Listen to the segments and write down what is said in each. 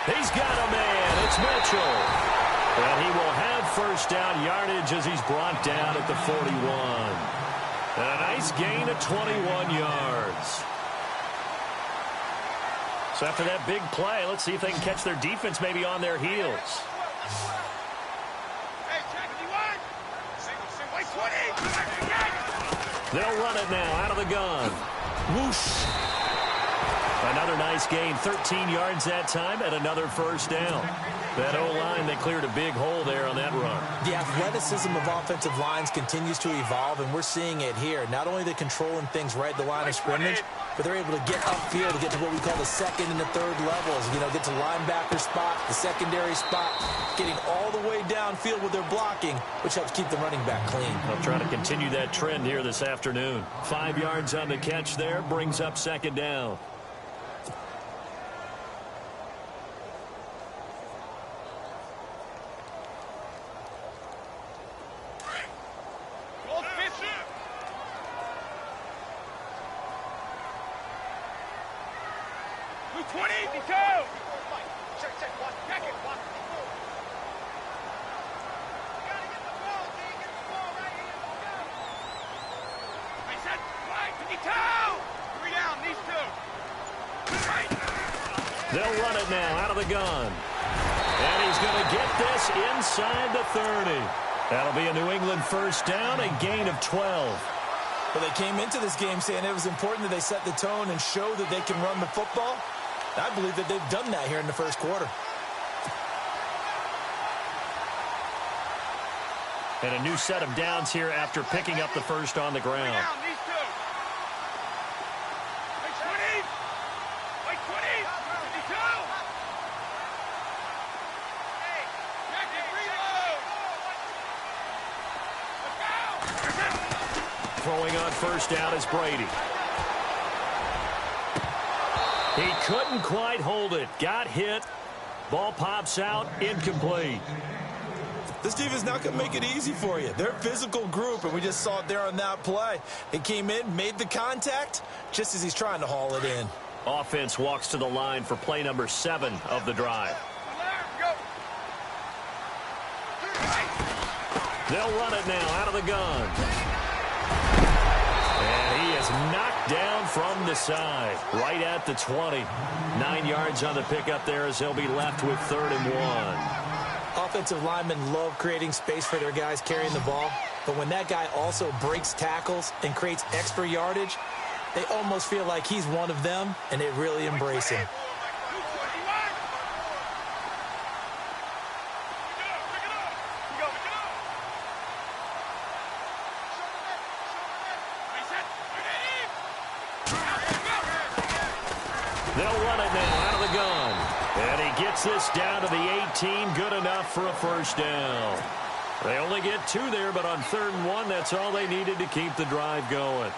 He's got a man. It's Mitchell. And he will have first down yardage as he's brought down at the 41. And a nice gain of 21 yards. So after that big play, let's see if they can catch their defense maybe on their heels. They'll run it now out of the gun. Whoosh. Another nice gain, 13 yards that time, and another first down. That O-line, they cleared a big hole there on that run. The athleticism of offensive lines continues to evolve, and we're seeing it here. Not only are they controlling things right at the line of scrimmage, but they're able to get upfield to get to what we call the second and the third levels. You know, get to linebacker spot, the secondary spot, getting all the way downfield with their blocking, which helps keep the running back clean. They'll try to continue that trend here this afternoon. 5 yards on the catch there, brings up second down. They'll run it now out of the gun. And he's going to get this inside the 30. That'll be a New England first down, a gain of 12. Well, they came into this game saying it was important that they set the tone and show that they can run the football. I believe that they've done that here in the first quarter. And a new set of downs here after picking up the first on the ground. Throwing on first down is Brady. He couldn't quite hold it. Got hit. Ball pops out. Incomplete. This defense not going to make it easy for you. They're a physical group, and we just saw it there on that play. It came in, made the contact, just as he's trying to haul it in. Offense walks to the line for play number 7 of the drive. They'll run it now out of the gun. And he is knocked down from the side, right at the 20. 9 yards on the pickup there as they'll be left with 3rd and 1. Offensive linemen love creating space for their guys carrying the ball, but when that guy also breaks tackles and creates extra yardage, they almost feel like he's one of them, and they really embrace him. They'll run it now out of the gun. And he gets this down to the 18. Good enough for a first down. They only get 2 there, but on 3rd and 1, that's all they needed to keep the drive going.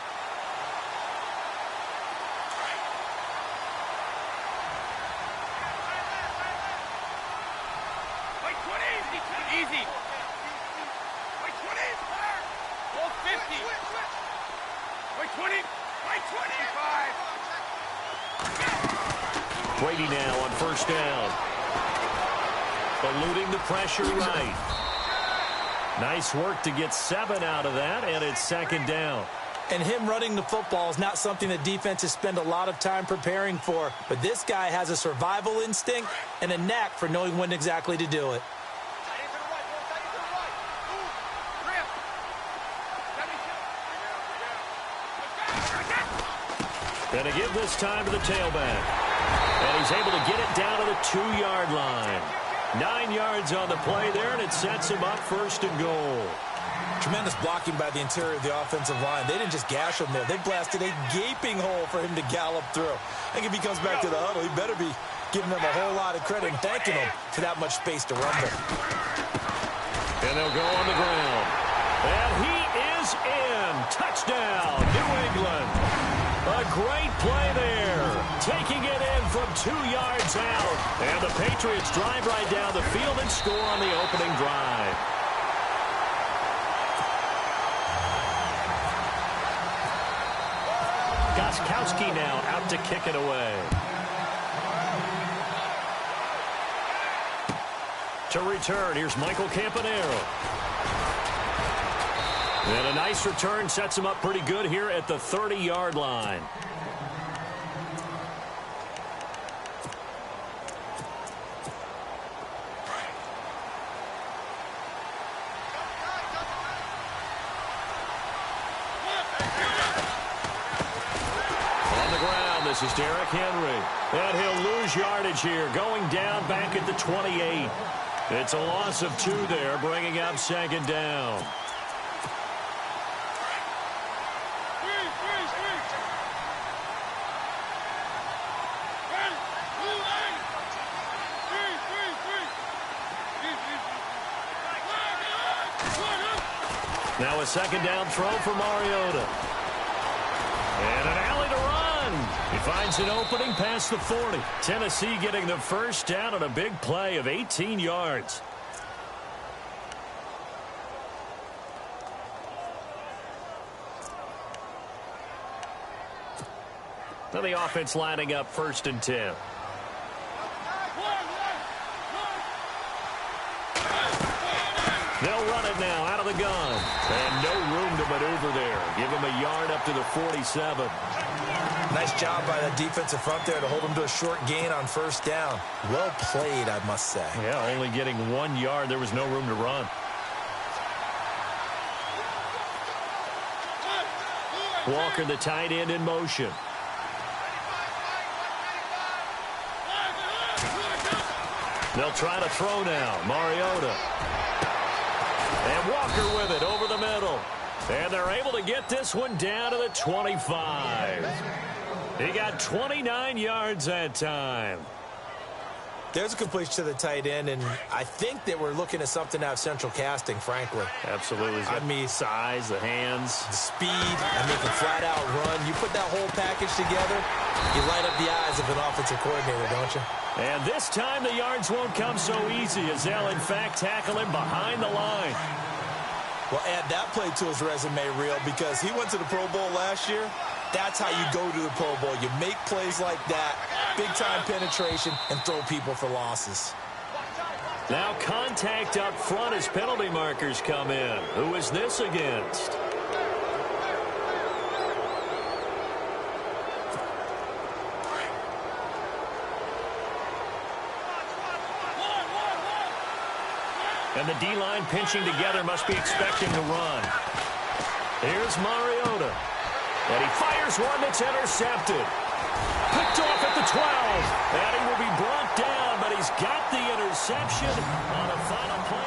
Easy. 20. 25. Brady now on first down. Eluding the pressure right. Nice work to get 7 out of that, and it's 2nd down. And him running the football is not something that defenses spend a lot of time preparing for. But this guy has a survival instinct and a knack for knowing when exactly to do it. Going to give this time to the tailback. And he's able to get it down to the 2-yard line. 9 yards on the play there, and it sets him up 1st and goal. Tremendous blocking by the interior of the offensive line. They didn't just gash him there. They blasted a gaping hole for him to gallop through. I think if he comes back to the huddle, he better be giving them a whole lot of credit and thanking them for that much space to run there. And they'll go on the ground. And he is in. Touchdown, New England. A great play there. Taking it in from 2 yards out. And the Patriots drive right down the field and score on the opening drive. Gostkowski now out to kick it away. To return, here's Michael Campanero. And a nice return sets him up pretty good here at the 30-yard line. On the ground, this is Derrick Henry. And he'll lose yardage here, going down back at the 28. It's a loss of 2 there, bringing up second down. Now a second down throw for Mariota. And an alley to run. He finds an opening past the 40. Tennessee getting the first down on a big play of 18 yards. Now the offense lining up 1st and 10. They'll run it now out of the gun. And no room to maneuver there. Give him a yard up to the 47. Nice job by the defensive front there to hold him to a short gain on 1st down. Well played, I must say. Yeah, only getting 1 yard. There was no room to run. Walker, the tight end, in motion. They'll try to throw now. Mariota. And Walker with it over the middle. And they're able to get this one down to the 25. He got 29 yards that time. There's a completion to the tight end, and I think that we're looking at something out of central casting, frankly. Absolutely. I mean, size, the hands. the speed, I mean, the flat-out run. You put that whole package together, you light up the eyes of an offensive coordinator, don't you? And this time the yards won't come so easy as they'll, in fact, tackle him behind the line. Well, add that play to his resume reel because he went to the Pro Bowl last year. That's how you go to the Pro Bowl. You make plays like that, big-time penetration, and throw people for losses. Now contact up front as penalty markers come in. Who is this against? And the D-line pinching together must be expecting to run. Here's Mariota. And he fires one that's intercepted. Picked off at the 12. And he will be brought down, but he's got the interception on a final play.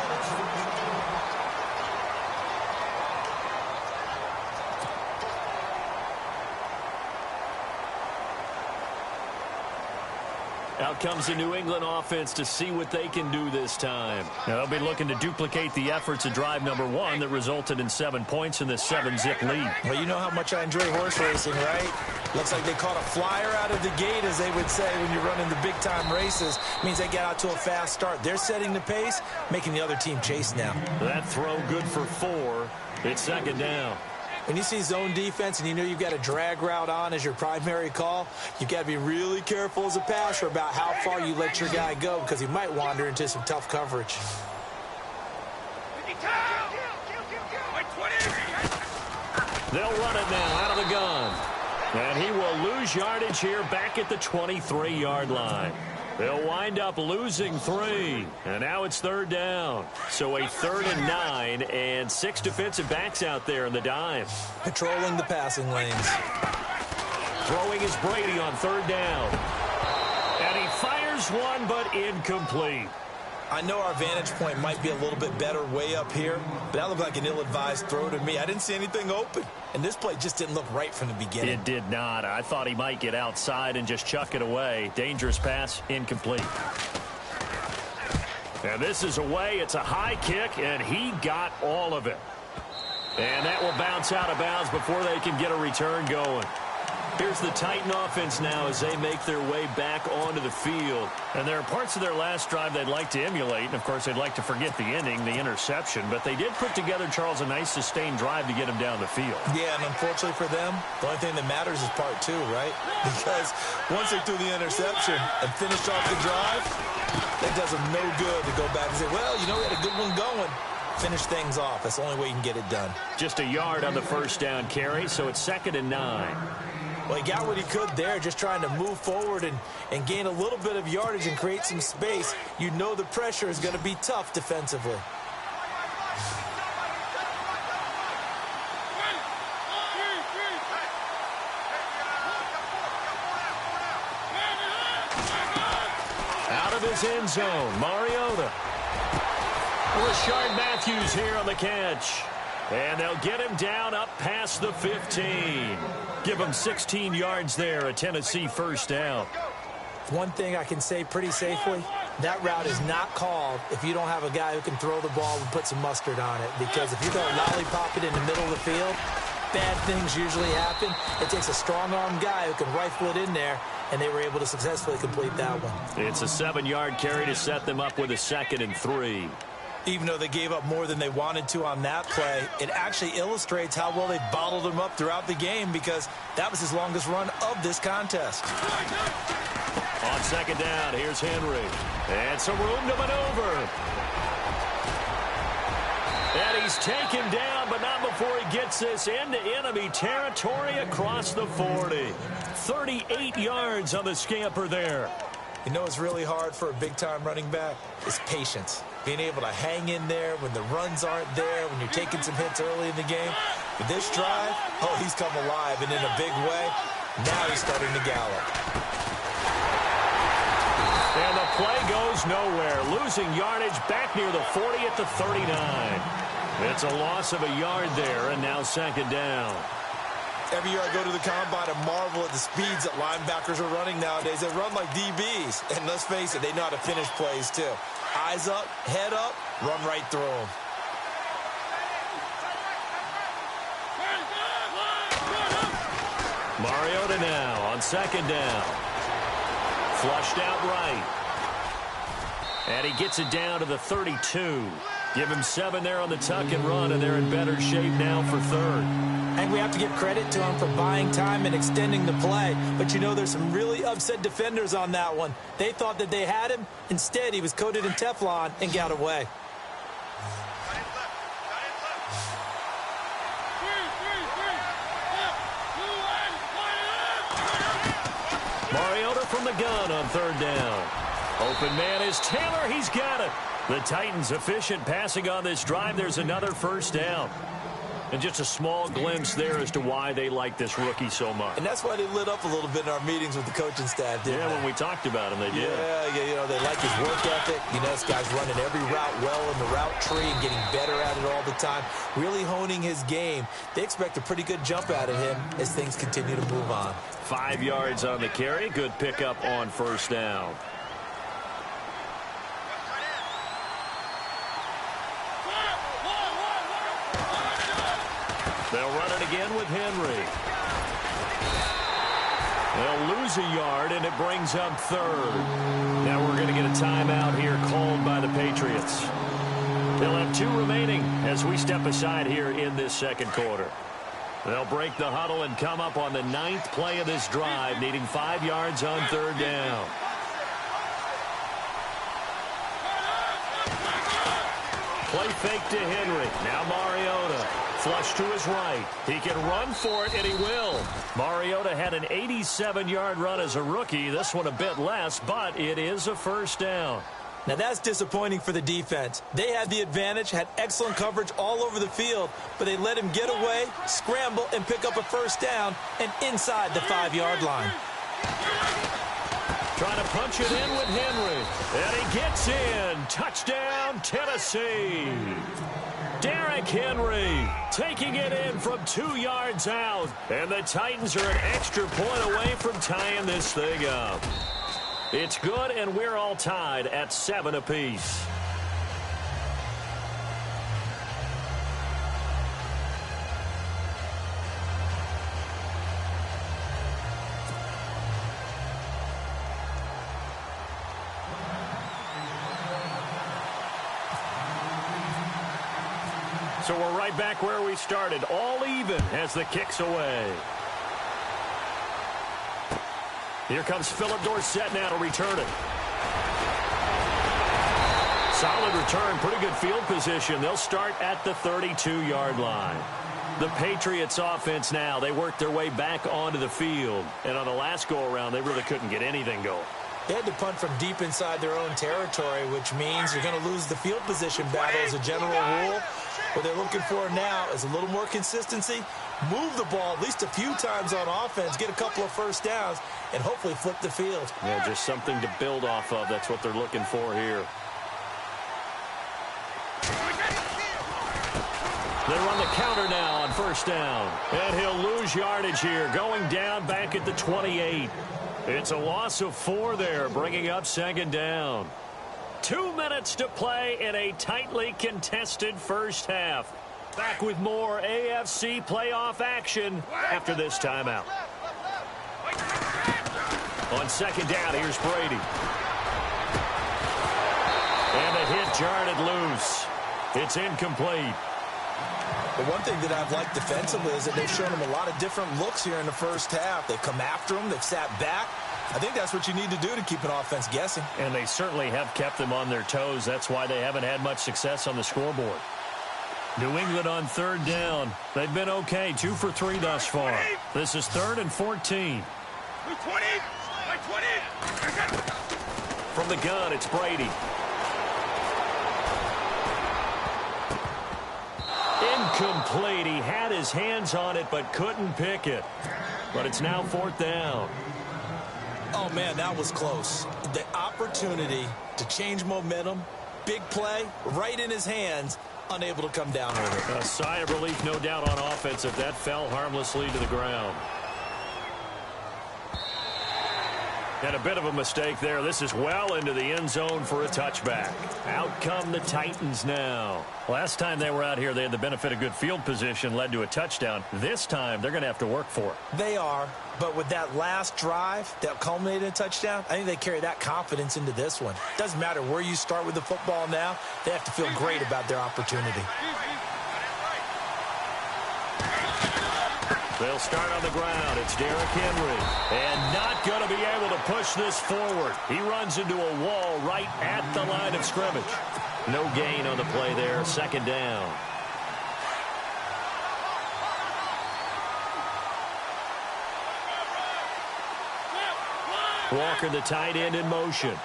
Out comes the New England offense to see what they can do this time. Now, they'll be looking to duplicate the efforts of drive number 1 that resulted in 7 points in this 7-zip lead. Well, you know how much I enjoy horse racing, right? Looks like they caught a flyer out of the gate, as they would say when you're running the big-time races. Means they get out to a fast start. They're setting the pace, making the other team chase now. That throw good for 4. It's second down. When you see zone defense and you know you've got a drag route on as your primary call, you've got to be really careful as a passer about how far you let your guy go because he might wander into some tough coverage. They'll run it now out of the gun. And he will lose yardage here back at the 23-yard line. They'll wind up losing 3. And now it's third down. So a 3rd and 9 and 6 defensive backs out there in the dime. Patrolling the passing lanes. Throwing is Brady on 3rd down. And he fires one, but incomplete. I know our vantage point might be a little bit better way up here, but that looked like an ill-advised throw to me. I didn't see anything open, and this play just didn't look right from the beginning. It did not. I thought he might get outside and just chuck it away. Dangerous pass, incomplete. And this is away. It's a high kick, and he got all of it. And that will bounce out of bounds before they can get a return going. Here's the Titan offense now as they make their way back onto the field. And there are parts of their last drive they'd like to emulate. And, of course, they'd like to forget the ending, the interception. But they did put together, Charles, a nice sustained drive to get him down the field. Yeah, and unfortunately for them, the only thing that matters is part 2, right? Because once they threw the interception and finished off the drive, That does them no good to go back and say, well, you know, we had a good one going. Finish things off. That's the only way you can get it done. Just a yard on the first down carry, so it's 2nd and 9. Well, he got what he could there, just trying to move forward and gain a little bit of yardage and create some space. You know the pressure is going to be tough defensively. Out of his end zone, Mariota. Rashard Matthews here on the catch. And they'll get him down up past the 15. Give him 16 yards there, a Tennessee first down. One thing I can say pretty safely, that route is not called if you don't have a guy who can throw the ball and put some mustard on it. Because if you're going to lollipop it in the middle of the field, bad things usually happen. It takes a strong-arm guy who can rifle it in there, and they were able to successfully complete that one. It's a 7-yard carry to set them up with a 2nd and 3. Even though they gave up more than they wanted to on that play, it actually illustrates how well they bottled him up throughout the game because that was his longest run of this contest. On 2nd down, here's Henry. And some room to maneuver. And he's taken down, but not before he gets this into enemy territory across the 40. 38 yards on the scamper there. You know what's really hard for a big-time running back? Is patience. Being able to hang in there when the runs aren't there, when you're taking some hits early in the game. But this drive, oh, he's come alive, and in a big way, now he's starting to gallop. And the play goes nowhere. Losing yardage back near the 40 at the 39. It's a loss of a yard there, and now 2nd down. Every year I go to the combine and marvel at the speeds that linebackers are running nowadays. They run like DBs. And let's face it, they know how to finish plays too. Eyes up, head up, run right through them. Mariota now on 2nd down. Flushed out right. And he gets it down to the 32. Give him 7 there on the tuck and run, and they're in better shape now for 3rd. And we have to give credit to him for buying time and extending the play. But you know, there's some really upset defenders on that one. They thought that they had him. Instead, he was coated in Teflon and got away. Mariota from the gun on 3rd down. Open man is Taylor. He's got it. The Titans efficient passing on this drive. There's another first down. And just a small glimpse there as to why they like this rookie so much. And that's why they lit up a little bit in our meetings with the coaching staff, didn't they? When we talked about him, they did. Yeah, you know, they like his work ethic. You know, this guy's running every route well in the route tree and getting better at it all the time, really honing his game. They expect a pretty good jump out of him as things continue to move on. 5 yards on the carry. Good pickup on first down. They'll run it again with Henry. They'll lose a yard, and it brings up 3rd. Now we're going to get a timeout here called by the Patriots. They'll have 2 remaining as we step aside here in this 2nd quarter. They'll break the huddle and come up on the 9th play of this drive, needing 5 yards on 3rd down. Play fake to Henry. Now Mariota. Flush to his right. He can run for it, and he will. Mariota had an 87-yard run as a rookie. This one a bit less, but it is a first down. Now that's disappointing for the defense. They had the advantage, had excellent coverage all over the field, but they let him get away, scramble, and pick up a first down, and inside the 5-yard line. Trying to punch it in with Henry. And he gets in. Touchdown, Tennessee. Derrick Henry taking it in from 2 yards out. And the Titans are an extra point away from tying this thing up. It's good, and we're all tied at 7 apiece. So we're right back where we started, all even as the kick's away. Here comes Philip Dorsett now to return it. Solid return, pretty good field position. They'll start at the 32-yard line. The Patriots offense now, they worked their way back onto the field. And on the last go-around, they really couldn't get anything going. They had to punt from deep inside their own territory, which means you're going to lose the field position battle as a general rule. What they're looking for now is a little more consistency, move the ball at least a few times on offense, get a couple of first downs, and hopefully flip the field. Yeah, just something to build off of. That's what they're looking for here. They run the counter now on first down. And he'll lose yardage here, going down back at the 28. It's a loss of 4 there, bringing up second down. 2 minutes to play in a tightly contested first half. Back with more AFC playoff action after this timeout. On second down, here's Brady. And the hit jarred it loose. It's incomplete. The one thing that I've liked defensively is that they've shown them a lot of different looks here in the first half. They've come after them. They've sat back. I think that's what you need to do to keep an offense guessing. And they certainly have kept them on their toes. That's why they haven't had much success on the scoreboard. New England on third down. They've been okay, 2 for 3 thus far. This is 3rd and 14. 20. From the gun, it's Brady. Incomplete. He had his hands on it but couldn't pick it. But it's now 4th down. Oh, man, that was close. The opportunity to change momentum, big play, right in his hands, unable to come down with it. A sigh of relief, no doubt, on offense if that fell harmlessly to the ground. And a bit of a mistake there. This is well into the end zone for a touchback. Out come the Titans now. Last time they were out here, they had the benefit of good field position, led to a touchdown. This time, they're going to have to work for it. They are, but with that last drive that culminated in a touchdown, I think they carry that confidence into this one. Doesn't matter where you start with the football now, they have to feel great about their opportunity. They'll start on the ground. It's Derrick Henry. And not going to be able to push this forward. He runs into a wall right at the line of scrimmage. No gain on the play there. Second down. Walker, the tight end, in motion.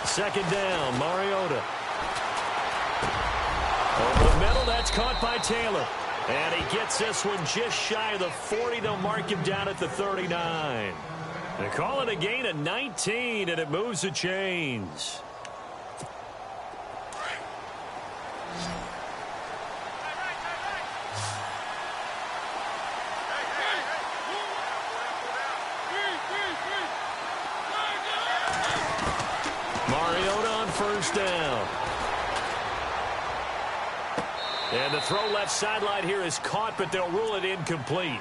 Second down, Mariota. Over the middle, that's caught by Taylor. And he gets this one just shy of the 40. They'll mark him down at the 39. They call it a gain of 19, and it moves the chains. Mariota on first down. And the throw left sideline here is caught, but they'll rule it incomplete.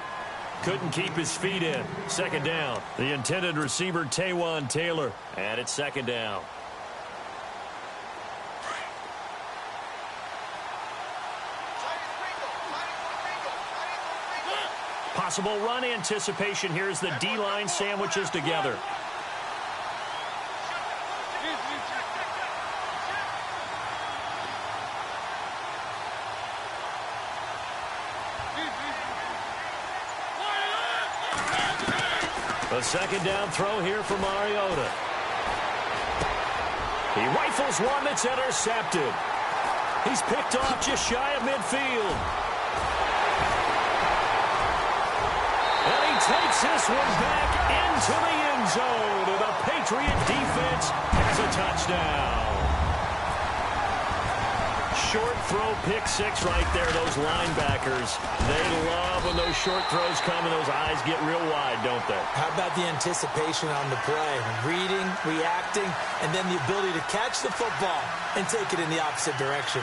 Couldn't keep his feet in. Second down. The intended receiver, Taywan Taylor. And it's second down. Possible run anticipation here as the D-line sandwiches together. A second down throw here for Mariota. He rifles one that's intercepted. He's picked off just shy of midfield. And he takes this one back into the end zone. And the Patriot defense has a touchdown. Short throw, pick six right there. Those linebackers, they love when those short throws come and those eyes get real wide, don't they? How about the anticipation on the play? Reading, reacting, and then the ability to catch the football and take it in the opposite direction.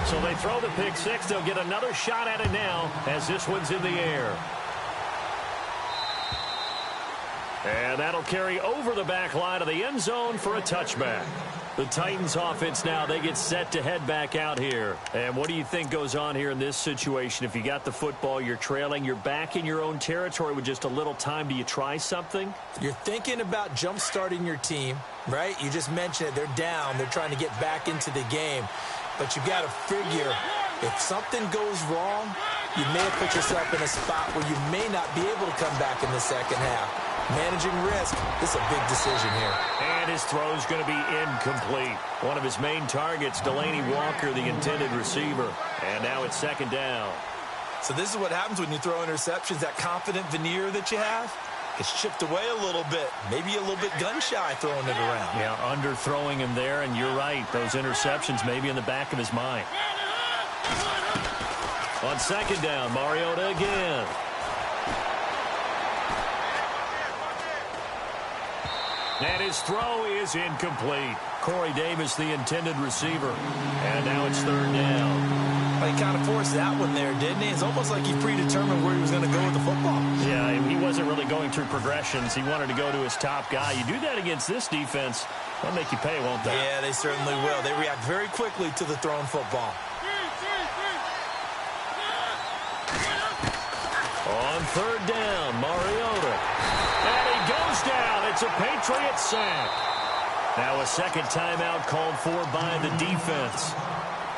So they throw the pick six. They'll get another shot at it now as this one's in the air. And that'll carry over the back line of the end zone for a touchback. The Titans offense now, they get set to head back out here. And what do you think goes on here in this situation? If you got the football, you're trailing, you're back in your own territory with just a little time. Do you try something? You're thinking about jump-starting your team, right? You just mentioned it. They're down. They're trying to get back into the game. But you've got to figure, if something goes wrong, you may have put yourself in a spot where you may not be able to come back in the second half. Managing risk, this is a big decision here. And his throw's going to be incomplete. One of his main targets, Delaney Walker, the intended receiver. And now it's second down. So this is what happens when you throw interceptions. That confident veneer that you have, it's chipped away a little bit. Maybe a little bit gun-shy throwing it around. Yeah, underthrowing him there, and you're right. Those interceptions may be in the back of his mind. On second down, Mariota again. And his throw is incomplete. Corey Davis, the intended receiver. And now it's third down. Well, he kind of forced that one there, didn't he? It's almost like he predetermined where he was going to go with the football. Yeah, he wasn't really going through progressions. He wanted to go to his top guy. You do that against this defense, they'll make you pay, won't they? Yeah, they certainly will. They react very quickly to the thrown football. On third down, Mariota. And he goes down. It's a Patriot sack. Now a second timeout called for by the defense.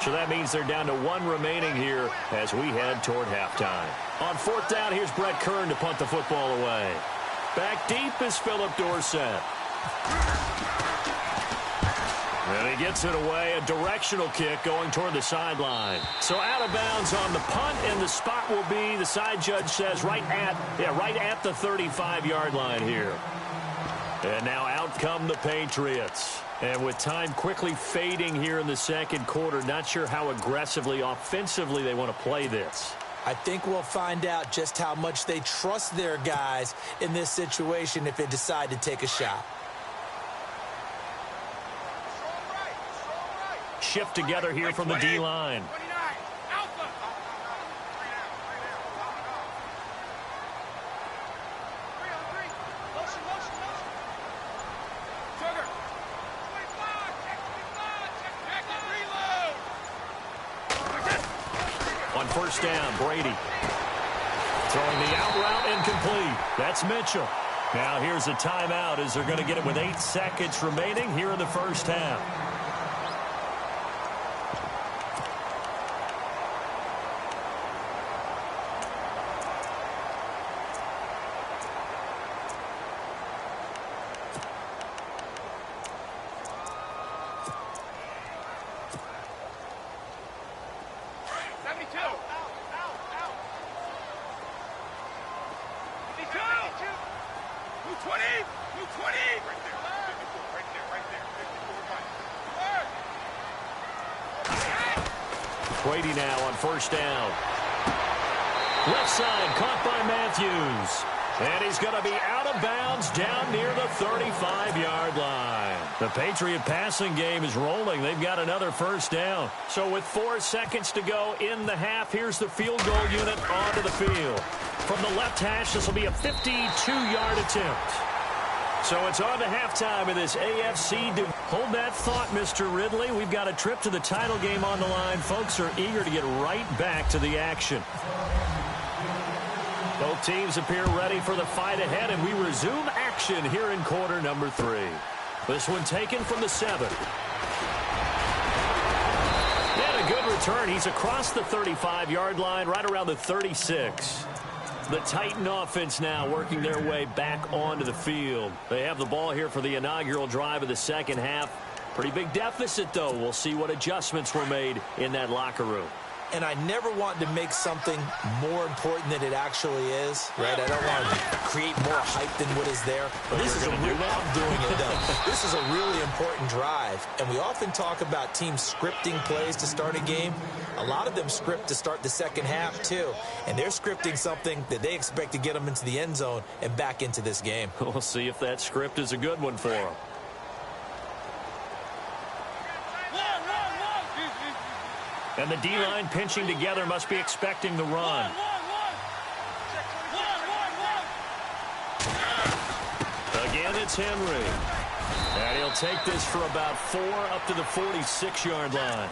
So that means they're down to one remaining here as we head toward halftime. On fourth down, here's Brett Kern to punt the football away. Back deep is Philip Dorsett. And he gets it away, a directional kick going toward the sideline. So out of bounds on the punt, and the spot will be, the side judge says, right at the 35-yard line here. And now out come the Patriots. And with time quickly fading here in the second quarter, not sure how aggressively, offensively they want to play this. I think we'll find out just how much they trust their guys in this situation if they decide to take a shot. Shift together here from the D-line. On first down, Brady. Throwing the out route incomplete. That's Mitchell. Now here's a timeout as they're going to get it with 8 seconds remaining here in the first half. Brady now on first down. Left side caught by Matthews. And he's going to be out of bounds down near the 35-yard line. The Patriot passing game is rolling. They've got another first down. So with 4 seconds to go in the half, here's the field goal unit onto the field. From the left hash, this will be a 52-yard attempt. So it's on to halftime of this AFC. Hold that thought, Mr. Ridley. We've got a trip to the title game on the line. Folks are eager to get right back to the action. Both teams appear ready for the fight ahead, and we resume action here in quarter number 3. This one taken from the 7. And a good return. He's across the 35-yard line, right around the 36. The Titan offense now working their way back onto the field. They have the ball here for the inaugural drive of the second half. Pretty big deficit, though. We'll see what adjustments were made in that locker room. And I never want to make something more important than it actually is, right? I don't want to create more hype than what is there. But this is I'm doing it, though. This is a really important drive. And we often talk about teams scripting plays to start a game. A lot of them script to start the second half, too. And they're scripting something that they expect to get them into the end zone and back into this game. We'll see if that script is a good one for them. And the D-line pinching together must be expecting the run. Again, it's Henry. And And he'll take this for about 4 up to the 46-yard line.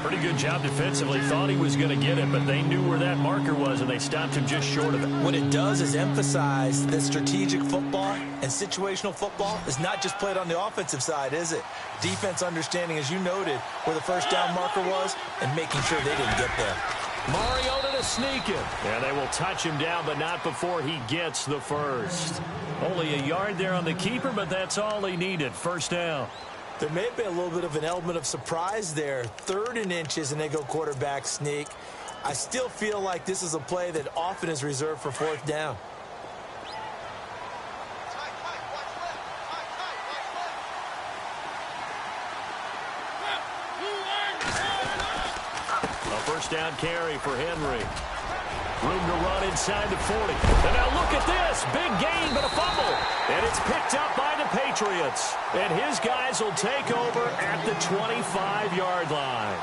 Pretty good job defensively. Thought he was going to get it, but they knew where that marker was, and they stopped him just short of it. What it does is emphasize that strategic football and situational football is not just played on the offensive side, is it? Defense understanding, as you noted, where the first down marker was and making sure they didn't get there. Mariota to sneak it. And they will touch him down, but not before he gets the first. Only a yard there on the keeper, but that's all he needed. First down. There may have been a little bit of an element of surprise there. 3rd and inches, and they go quarterback sneak. I still feel like this is a play that often is reserved for 4th down. A first down carry for Henry. Room to run inside the 40. And now look at this. Big gain, but a fumble. And it's picked up by the Patriots. And his guys will take over at the 25-yard line.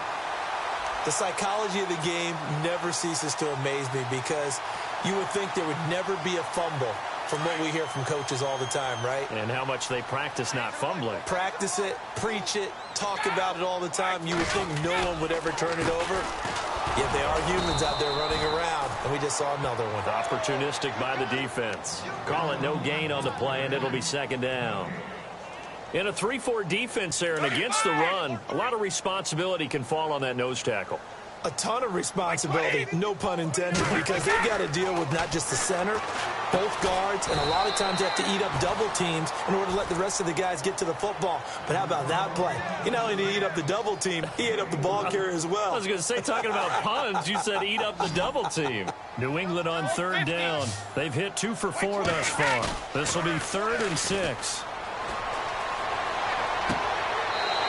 The psychology of the game never ceases to amaze me because you would think there would never be a fumble from what we hear from coaches all the time, right? And how much they practice not fumbling. Practice it, preach it, talk about it all the time. You would think no one would ever turn it over. Yet they are humans out there running around, and we just saw another one. Opportunistic by the defense. Call it no gain on the play, and it'll be 2nd down. In a 3-4 defense there and against the run, a lot of responsibility can fall on that nose tackle. A ton of responsibility, no pun intended, because they got to deal with not just the center, both guards, and a lot of times they have to eat up double teams in order to let the rest of the guys get to the football. But how about that play? He not only did he eat up the double team, he ate up the ball carrier as well. I was going to say, talking about puns, you said eat up the double team. New England on 3rd down. They've hit 2 for 4 thus far. This will be 3rd and 6.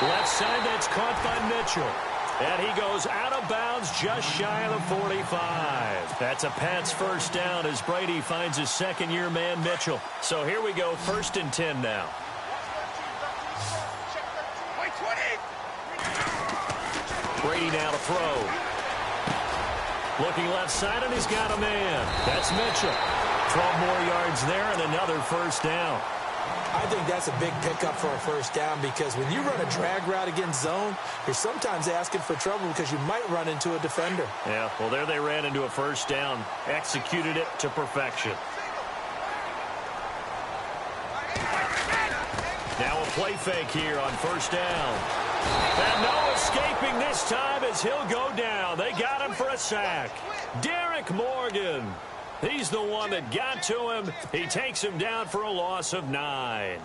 Left side, that's caught by Mitchell. And he goes out of bounds just shy of the 45. That's a Pats first down as Brady finds his 2nd-year man, Mitchell. So here we go, 1st and 10 now. Brady now to throw. Looking left side, and he's got a man. That's Mitchell. 12 more yards there and another first down. I think that's a big pickup for a first down because when you run a drag route against zone, you're sometimes asking for trouble because you might run into a defender. Yeah, well, there they ran into a first down. Executed it to perfection. Now a play fake here on first down. And no escaping this time as he'll go down. They got him for a sack. Derek Morgan. He's the one that got to him. He takes him down for a loss of 9.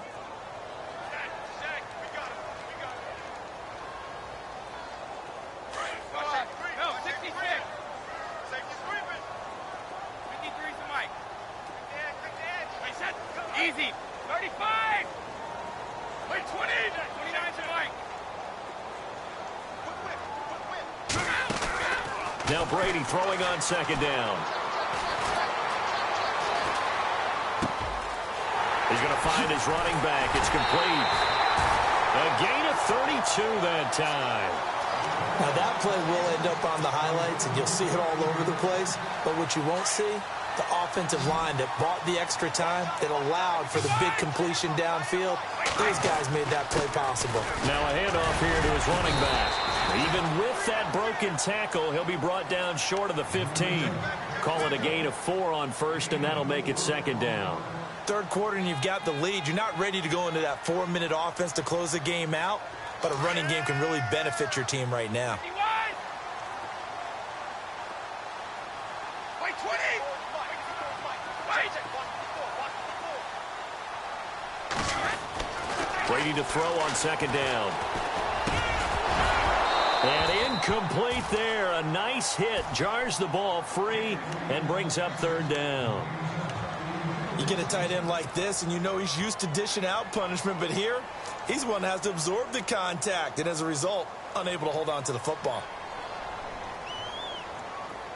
Easy. 35. Wait, 20. 29's the Mike. Now Brady throwing on 2nd down. He's going to find his running back. It's complete. A gain of 32 that time. Now that play will end up on the highlights, and you'll see it all over the place. But what you won't see, the offensive line that bought the extra time, that allowed for the big completion downfield. Those guys made that play possible. Now a handoff here to his running back. Even with that broken tackle, he'll be brought down short of the 15. Call it a gain of 4 on first, and that'll make it 2nd down. 3rd quarter and you've got the lead. You're not ready to go into that 4-minute offense to close the game out, but a running game can really benefit your team right now. Wait, 20. Brady to throw on 2nd down. And incomplete there. A nice hit. Jars the ball free and brings up 3rd down. You get a tight end like this, and you know he's used to dishing out punishment, but here, he's the one that has to absorb the contact, and as a result, unable to hold on to the football.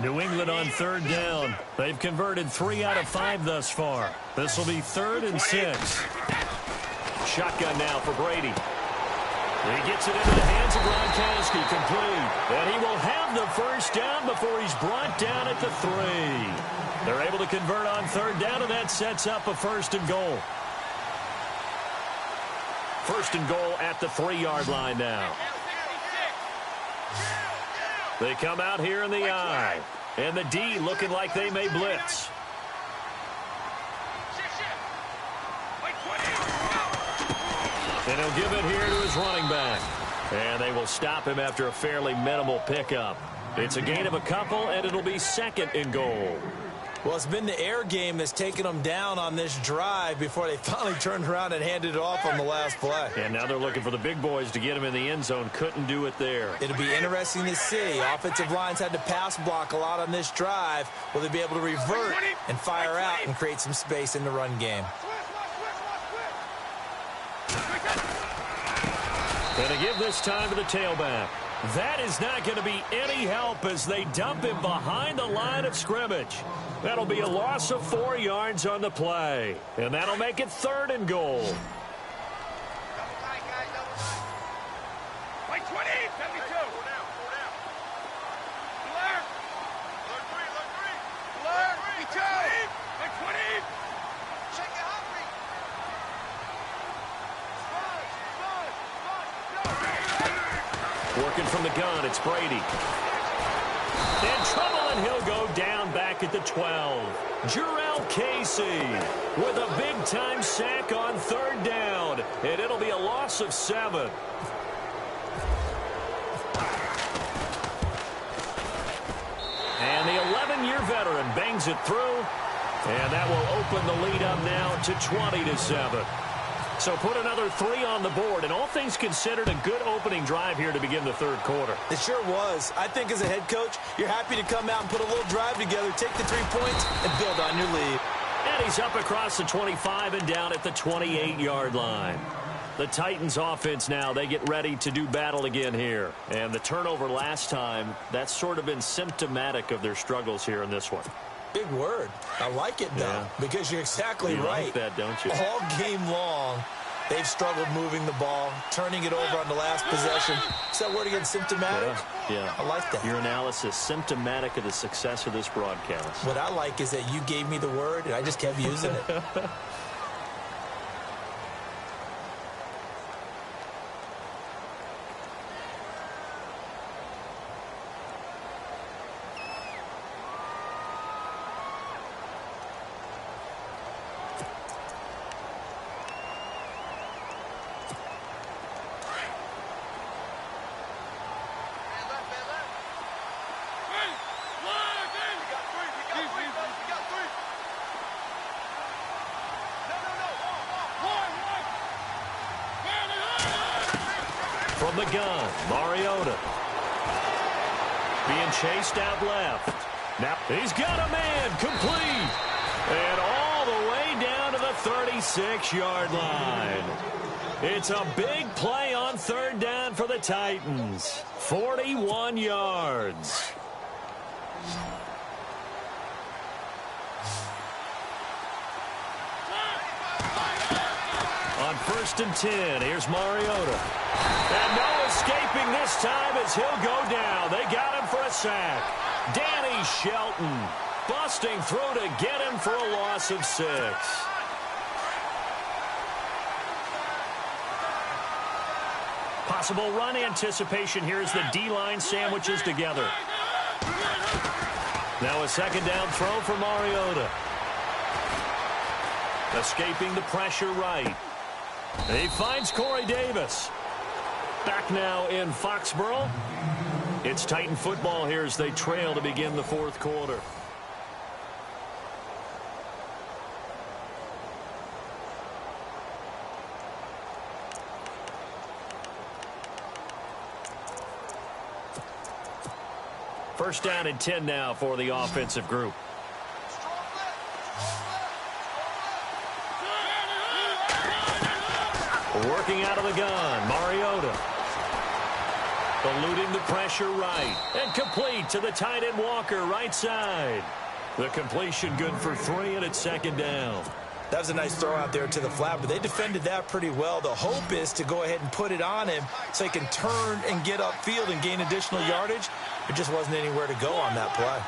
New England on 3rd down. They've converted 3 out of 5 thus far. This will be 3rd and 6. Shotgun now for Brady. He gets it into the hands of Gronkowski, complete. And he will have the first down before he's brought down at the 3. They're able to convert on 3rd down, and that sets up a 1st and goal. First and goal at the 3-yard line now. They come out here in the I. And the D looking like they may blitz. And he'll give it here to his running back. And they will stop him after a fairly minimal pickup. It's a gain of a couple, and it'll be second and goal. Well, it's been the air game that's taken them down on this drive before they finally turned around and handed it off on the last play. And now they're looking for the big boys to get him in the end zone. Couldn't do it there. It'll be interesting to see. Offensive lines had to pass block a lot on this drive. Will they be able to revert and fire out and create some space in the run game? Going to give this time to the tailback. That is not going to be any help as they dump him behind the line of scrimmage. That'll be a loss of 4 yards on the play. And that'll make it third and goal. Like 20, 72. Working from the gun, it's Brady. In trouble, and he'll go down back at the 12. Jarrell Casey with a big-time sack on third down, and it'll be a loss of 7. And the 11-year veteran bangs it through, and that will open the lead up now to 20-7. So put another 3 on the board, and all things considered, a good opening drive here to begin the third quarter. It sure was. I think as a head coach, you're happy to come out and put a little drive together, take the 3 points, and build on your lead. And he's up across the 25 and down at the 28-yard line. The Titans offense now, they get ready to do battle again here. And the turnover last time, that's sort of been symptomatic of their struggles here in this one. Big word. I like it, though, because you're exactly right. You like that, don't you? All game long, they've struggled moving the ball, turning it over on the last possession. Is that word again, symptomatic? Yeah. I like that. Your analysis, symptomatic of the success of this broadcast. What I like is that you gave me the word, and I just kept using it. From the gun, Mariota. Being chased out left. Now he's got a man, complete. And all the way down to the 36-yard line. It's a big play on third down for the Titans. 41 yards. On 1st and 10, here's Mariota. And no escaping this time as he'll go down. They got him for a sack. Danny Shelton busting through to get him for a loss of 6. Possible run anticipation here as the D-line sandwiches together. Now a second down throw for Mariota. Escaping the pressure right. He finds Corey Davis. Back now in Foxborough. It's Titan football here as they trail to begin the fourth quarter. First down and 10 now for the offensive group. Working out of the gun, Mariota. Eluding the pressure right. And complete to the tight end Walker, right side. The completion good for 3, and it's second down. That was a nice throw out there to the flat, but they defended that pretty well. The hope is to go ahead and put it on him so he can turn and get upfield and gain additional yardage. There just wasn't anywhere to go on that play.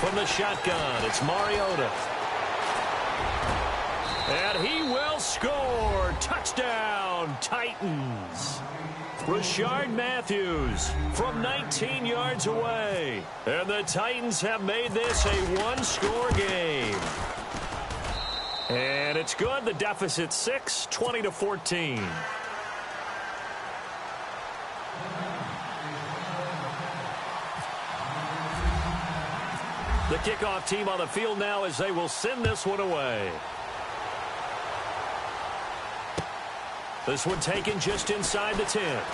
From the shotgun, it's Mariota. And he will score. Touchdown, Titans. Rashard Matthews from 19 yards away. And the Titans have made this a one-score game. And it's good. The deficit 6, 20-14. The kickoff team on the field now as they will send this one away. This one taken just inside the 10. And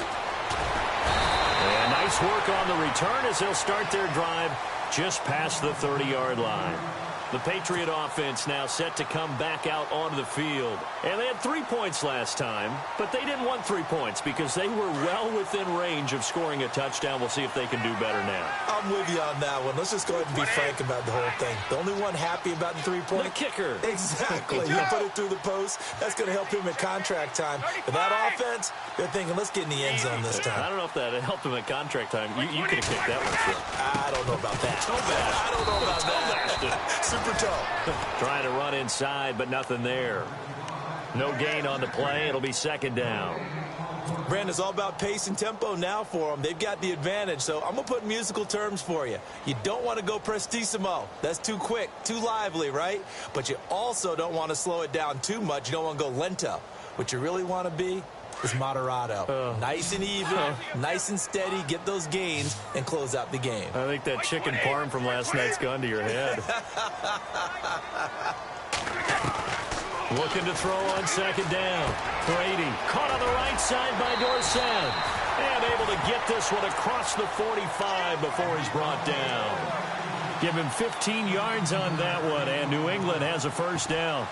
nice work on the return as they'll start their drive just past the 30-yard line. The Patriot offense now set to come back out onto the field. And they had 3 points last time, but they didn't want 3 points because they were well within range of scoring a touchdown. We'll see if they can do better now. I'm with you on that one. Let's just go ahead and be frank about the whole thing. The only one happy about the 3-point. The kicker. Exactly. You put it through the post. That's going to help him at contract time. But that offense, they're thinking, let's get in the end zone this time. I don't know if that helped him at contract time. You could have kicked that one through. I don't know about that. I don't know about that. Super tough. Trying to run inside, but nothing there. No gain on the play. It'll be second down. Brandon, it's all about pace and tempo now for them. They've got the advantage, so I'm going to put musical terms for you. You don't want to go prestissimo. That's too quick, too lively, right? But you also don't want to slow it down too much. You don't want to go lento. What you really want to be is moderato. Nice and even, nice and steady, get those gains, and close out the game. I think that chicken parm from last night's gone to your head. Looking to throw on second down. Brady caught on the right side by Dorsett. And able to get this one across the 45 before he's brought down. Give him 15 yards on that one, and New England has a first down.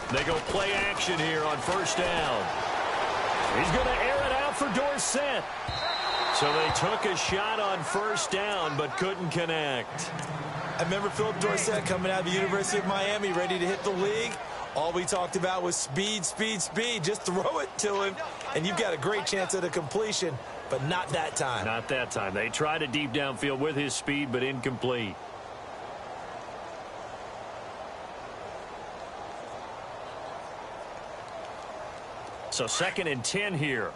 They go play action here on first down. He's going to air it out for Dorsett. So they took a shot on first down but couldn't connect. I remember Philip Dorsett coming out of the University of Miami ready to hit the league. All we talked about was speed, speed, speed. Just throw it to him, and you've got a great chance at a completion, but not that time. Not that time. They tried a deep downfield with his speed, but incomplete. So second and 10 here.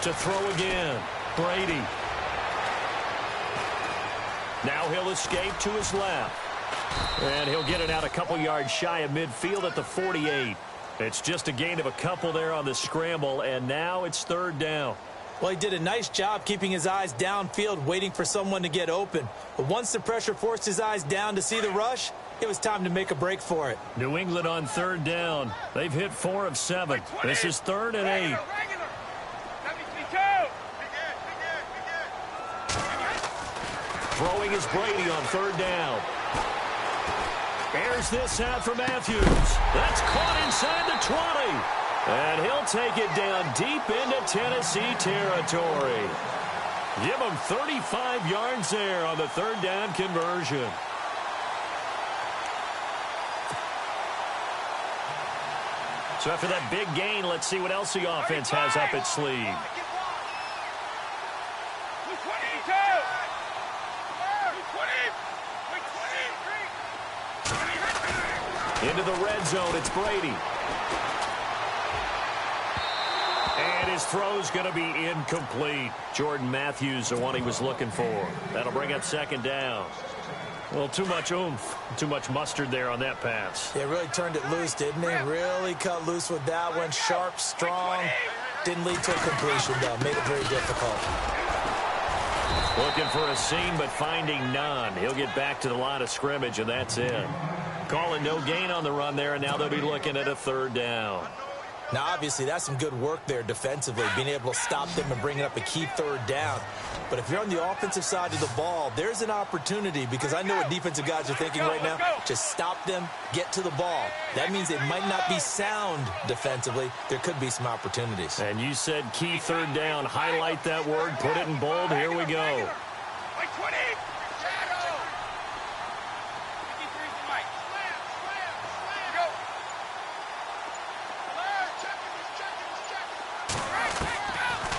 To throw again. Brady. Now he'll escape to his left. And he'll get it out a couple yards shy of midfield at the 48. It's just a gain of a couple there on the scramble, and now it's third down. Well, he did a nice job keeping his eyes downfield, waiting for someone to get open. But once the pressure forced his eyes down to see the rush, it was time to make a break for it. New England on third down. They've hit 4 of 7. This is 3rd and 8. Throwing is Brady on third down. Airs this out for Matthews. That's caught inside the 20. And he'll take it down deep into Tennessee territory. Give him 35 yards there on the third down conversion. So after that big gain, let's see what else the offense has up its sleeve. Into the red zone, it's Brady. And his throw's going to be incomplete. Jordan Matthews, the one he was looking for. That'll bring up second down. Well, too much oomph, too much mustard there on that pass. Yeah, really turned it loose, didn't he? Really cut loose with that one. Sharp, strong. Didn't lead to a completion, though. Made it very difficult. Looking for a seam, but finding none. He'll get back to the line of scrimmage, and that's it. Calling no gain on the run there, and now they'll be looking at a third down. Now, obviously, that's some good work there defensively, being able to stop them and bringing up a key third down. But if you're on the offensive side of the ball, there's an opportunity, because I know what defensive guys are thinking right now. Just stop them, get to the ball. That means they might not be sound defensively. There could be some opportunities. And you said key third down. Highlight that word, put it in bold. Here we go.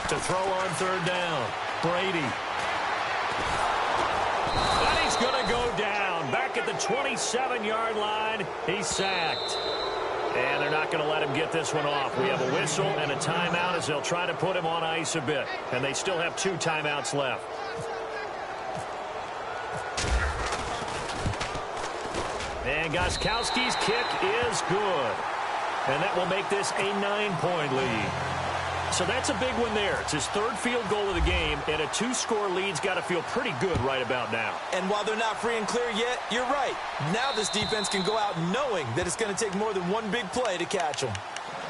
To throw on third down, Brady. And he's going to go down. Back at the 27-yard line, he's sacked. And they're not going to let him get this one off. We have a whistle and a timeout as they'll try to put him on ice a bit. And they still have 2 timeouts left. And Gostkowski's kick is good. And that will make this a 9-point lead. So that's a big one there. It's his 3rd field goal of the game, and a 2-score lead's got to feel pretty good right about now. And while they're not free and clear yet, you're right. Now this defense can go out knowing that it's going to take more than one big play to catch them.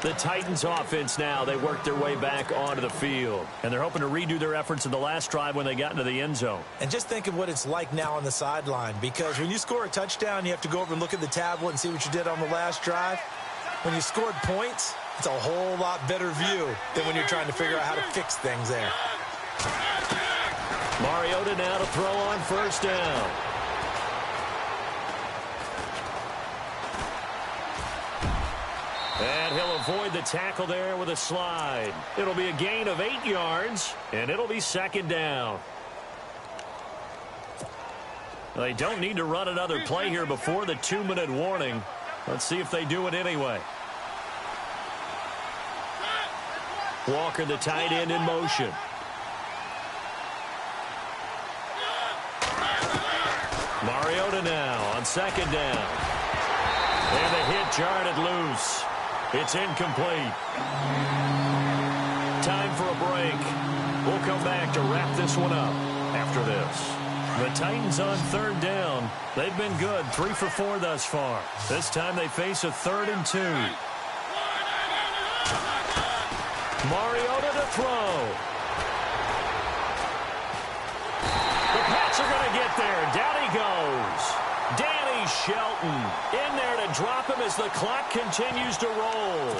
The Titans offense now, they worked their way back onto the field. And they're hoping to redo their efforts in the last drive when they got into the end zone. And just think of what it's like now on the sideline, because when you score a touchdown, you have to go over and look at the tablet and see what you did on the last drive. When you scored points, it's a whole lot better view than when you're trying to figure out how to fix things there. Mariota now to throw on first down. And he'll avoid the tackle there with a slide. It'll be a gain of 8 yards, and it'll be 2nd down. They don't need to run another play here before the 2-minute warning. Let's see if they do it anyway. Walker, the tight end, in motion. Mariota now on 2nd down. And the hit jarred it loose. It's incomplete. Time for a break. We'll come back to wrap this one up after this. The Titans on 3rd down. They've been good, 3 for 4 thus far. This time they face a 3rd and 2. Mariota to throw. The Pats are going to get there. Down he goes. Danny Shelton in there to drop him as the clock continues to roll.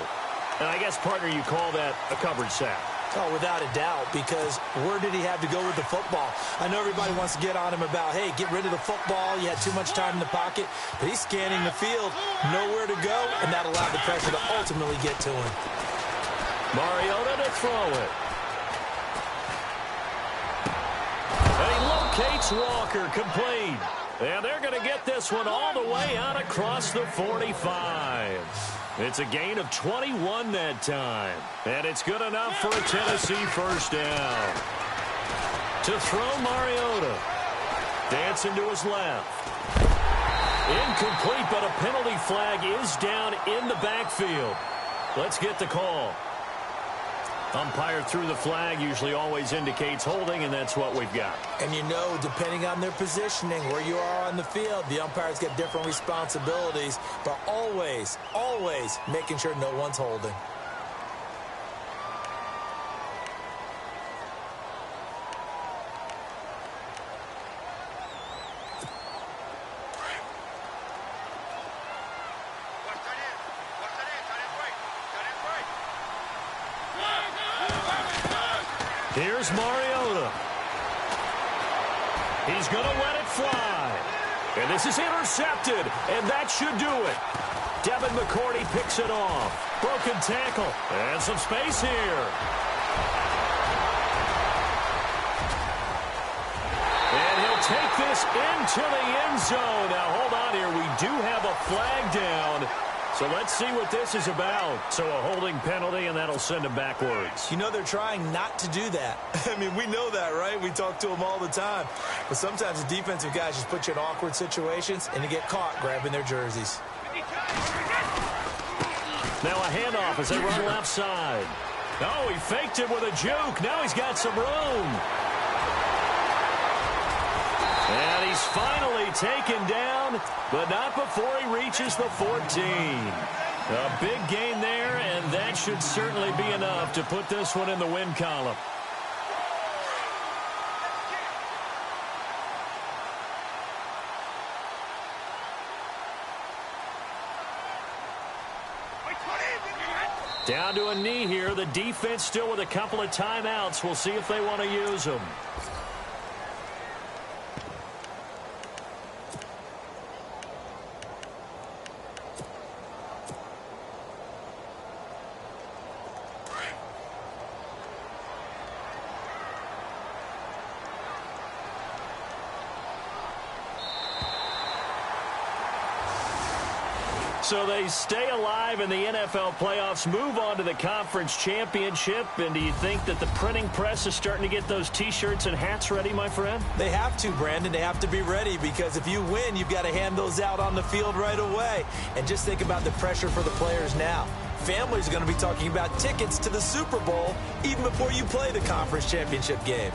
And I guess, partner, you call that a covered sack. Oh, without a doubt, because where did he have to go with the football? I know everybody wants to get on him about, hey, get rid of the football. You had too much time in the pocket. But he's scanning the field, nowhere to go, and that allowed the pressure to ultimately get to him. Mariota to throw it. And he locates Walker, complete. And they're going to get this one all the way out across the 45. It's a gain of 21 that time. And it's good enough for a Tennessee first down. To throw Mariota. Dancing to his left. Incomplete, but a penalty flag is down in the backfield. Let's get the call. Umpire threw the flag, usually always indicates holding, and that's what we've got. And you know, depending on their positioning, where you are on the field, the umpires get different responsibilities, but always, always making sure no one's holding. Here's Mariota. He's going to let it fly. And this is intercepted, and that should do it. Devin McCourty picks it off. Broken tackle, and some space here. And he'll take this into the end zone. Now, hold on here. We do have a flag down. So let's see what this is about. So a holding penalty, and that'll send him backwards. You know, they're trying not to do that. I mean, we know that, right? We talk to them all the time. But sometimes the defensive guys just put you in awkward situations, and you get caught grabbing their jerseys. Now a handoff as they run left side. Oh, he faked it with a juke. Now he's got some room. And he's finally taken down, but not before he reaches the 14. A big gain there, and that should certainly be enough to put this one in the win column. Down to a knee here. The defense still with a couple of timeouts. We'll see if they want to use them. So they stay alive in the NFL playoffs, move on to the conference championship. And do you think that the printing press is starting to get those T-shirts and hats ready, my friend? They have to, Brandon. They have to be ready because if you win, you've got to hand those out on the field right away. And just think about the pressure for the players now. Families are going to be talking about tickets to the Super Bowl even before you play the conference championship game.